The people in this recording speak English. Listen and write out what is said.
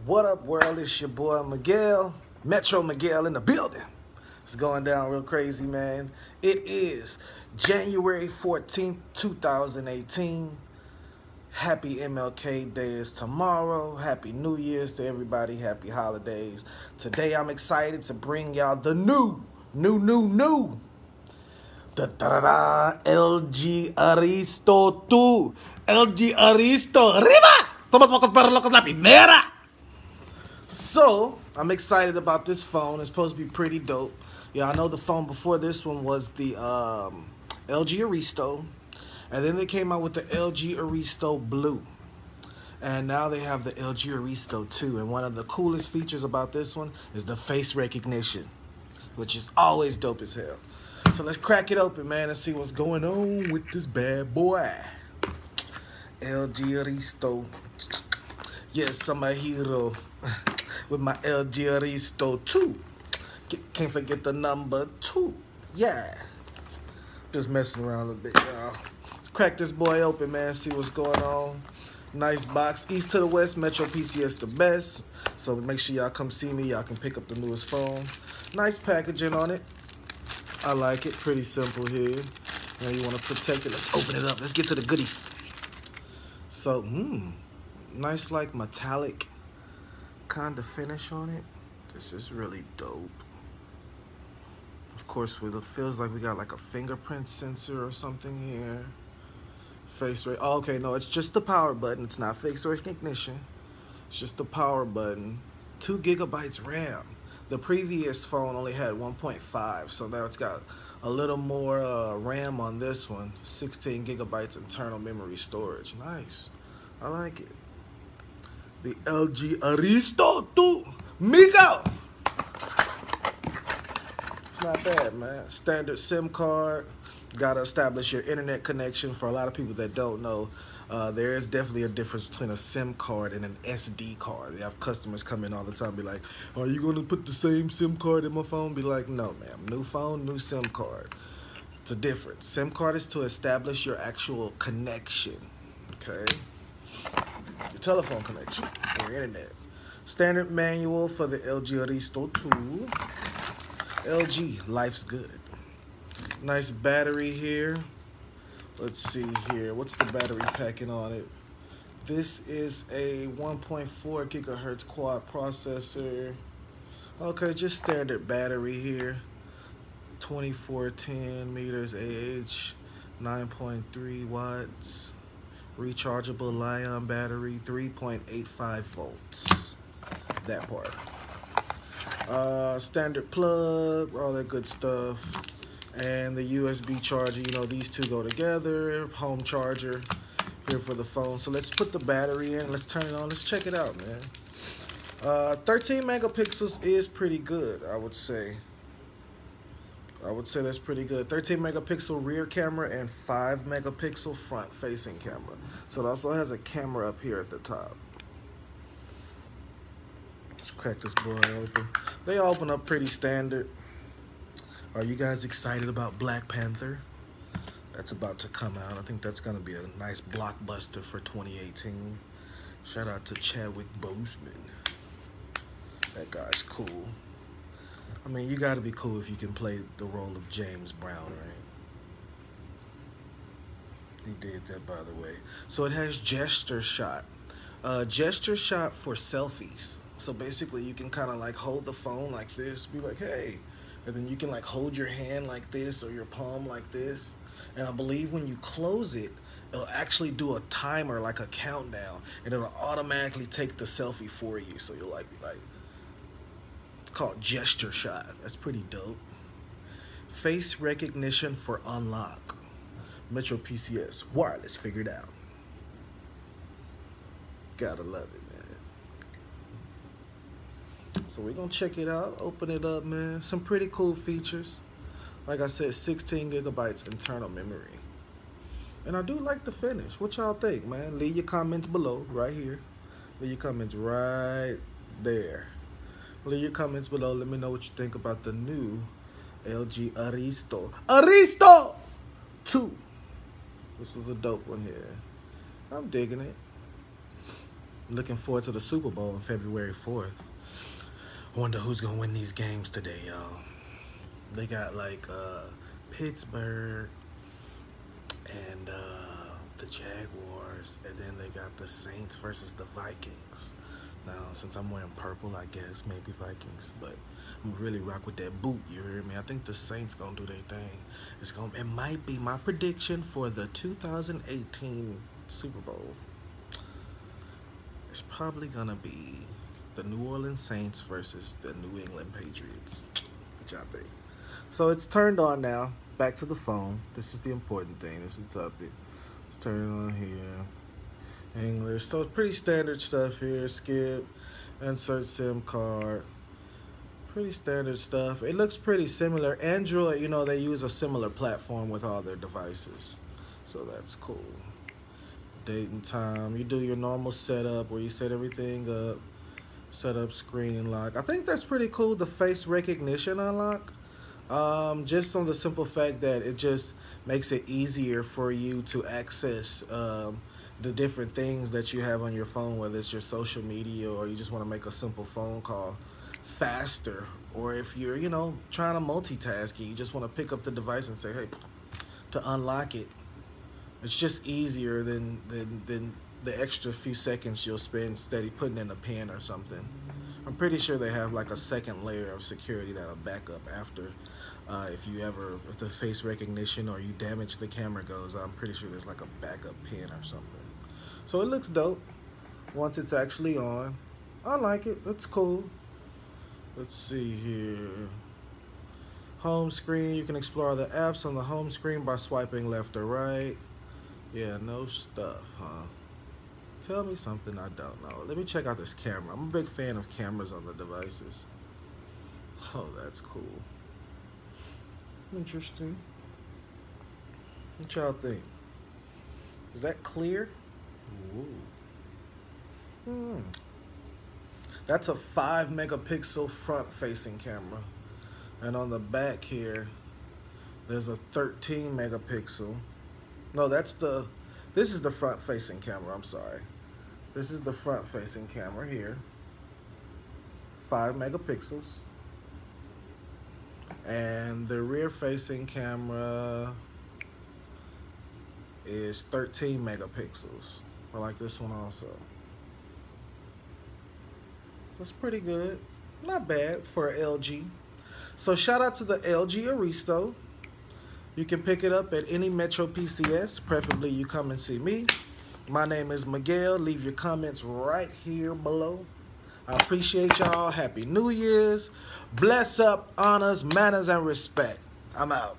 What up, world? It's your boy Miguel, Metro Miguel in the building. It's going down real crazy, man. It is January 14th, 2018. Happy MLK Day is tomorrow. Happy New Year's to everybody. Happy holidays. Today I'm excited to bring y'all the new LG Aristo 2. LG Aristo. ¡Arriba! Somos pocos perros locos la primera. So, I'm excited about this phone. It's supposed to be pretty dope. Yeah, I know the phone before this one was the LG Aristo. And then they came out with the LG Aristo Blue. And now they have the LG Aristo 2. And one of the coolest features about this one is the face recognition, which is always dope as hell. So let's crack it open, man, and see what's going on with this bad boy. LG Aristo. Yes, I'm a hero with my LG Aristo 2. Can't forget the number 2. Yeah. Just messing around a little bit, y'all. Let's crack this boy open, man, see what's going on. Nice box. East to the west, Metro PCS the best. So make sure y'all come see me. Y'all can pick up the newest phone. Nice packaging on it. I like it. Pretty simple here. Now you want to protect it. Let's open it up. Let's get to the goodies. So, nice like metallic kind of finish on it. This is really dope. Of course, it feels like we got like a fingerprint sensor or something here. Face rate. Oh, okay, no, it's just the power button. It's not face recognition. It's just the power button. 2 gigabytes RAM. The previous phone only had 1.5, so now it's got a little more RAM on this one. 16 gigabytes internal memory storage. Nice. I like it. The LG Aristo 2 Migo. It's not bad, man. Standard SIM card. Gotta establish your internet connection. For a lot of people that don't know, there is definitely a difference between a SIM card and an SD card. They have customers come in all the time, be like, "Are you gonna put the same SIM card in my phone?" Be like, "No, ma'am. New phone, new SIM card." It's a difference. SIM card is to establish your actual connection. Okay. Your telephone connection, your internet. Standard manual for the LG Aristo 2. LG, life's good. Nice battery here. Let's see here. What's the battery packing on it? This is a 1.4 gigahertz quad processor. Okay, just standard battery here. 2410 meters AH, 9.3 watts. Rechargeable Li-ion battery, 3.85 volts. That part. Standard plug, all that good stuff. And the USB charger, you know, these two go together. Home charger here for the phone. So let's put the battery in. Let's turn it on. Let's check it out, man. 13 megapixels is pretty good, I would say. I would say that's pretty good. 13 megapixel rear camera and 5 megapixel front facing camera. So it also has a camera up here at the top. Let's crack this boy open. They open up pretty standard. Are you guys excited about Black Panther? That's about to come out. I think that's going to be a nice blockbuster for 2018. Shout out to Chadwick Boseman. That guy's cool. I mean, you got to be cool if you can play the role of James Brown, right? He did that, by the way. So it has gesture shot. Gesture shot for selfies. So basically, you can kind of like hold the phone like this, be like, hey. And then you can like hold your hand like this or your palm like this. And I believe when you close it, it'll actually do a timer, like a countdown. And it'll automatically take the selfie for you. So you'll like be like, it's called gesture shot. That's pretty dope. Face recognition for unlock. Metro PCS, wireless figured out. Gotta love it, man. So we're gonna check it out, open it up, man. Some pretty cool features. Like I said, 16 gigabytes internal memory. And I do like the finish. What y'all think, man? Leave your comments below, right here. Leave your comments right there. Leave your comments below. Let me know what you think about the new LG Aristo 2. This was a dope one here. I'm digging it. Looking forward to the Super Bowl on February 4th. Wonder who's gonna win these games today, y'all. They got like Pittsburgh and the Jaguars, and then they got the Saints versus the Vikings. Now, since I'm wearing purple, I guess maybe Vikings, but I'm really rock with that boot. You hear me? I think the Saints gonna do their thing. It might be my prediction for the 2018 Super Bowl. It's probably gonna be the New Orleans Saints versus the New England Patriots. What y'all think? So it's turned on now. Back to the phone. This is the important thing. This is the topic. Let's turn it on here. English. So it's pretty standard stuff here. Skip. Insert SIM card. Pretty standard stuff. It looks pretty similar. Android, you know, they use a similar platform with all their devices. So that's cool. Date and time. You do your normal setup where you set everything up. Set up screen lock. I think that's pretty cool. The face recognition unlock. Just on the simple fact that it just makes it easier for you to access the different things that you have on your phone, whether it's your social media or you just want to make a simple phone call faster, or if you're, you know, trying to multitask, you just want to pick up the device and say, hey, to unlock it. It's just easier than the extra few seconds you'll spend steady putting in a pin or something. I'm pretty sure they have like a second layer of security that'll back up after if the face recognition or you damage the camera goes. I'm pretty sure there's like a backup pin or something. So it looks dope once it's actually on. I like it. It's cool. Let's see here. Home screen. You can explore the apps on the home screen by swiping left or right. Yeah, no stuff, huh? Tell me something I don't know. Let me check out this camera. I'm a big fan of cameras on the devices. Oh, that's cool. Interesting. What y'all think? Is that clear? Ooh. That's a 5 megapixel front facing camera. And on the back here, there's a 13 megapixel. No, this is the front facing camera, I'm sorry. This is the front facing camera here. 5 megapixels. And the rear facing camera is 13 megapixels. I like this one also. That's pretty good. Not bad for an LG. So shout out to the LG Aristo. You can pick it up at any Metro PCS. Preferably you come and see me. My name is Miguel. Leave your comments right here below. I appreciate y'all. Happy New Year's. Bless up, honors, manners, and respect. I'm out.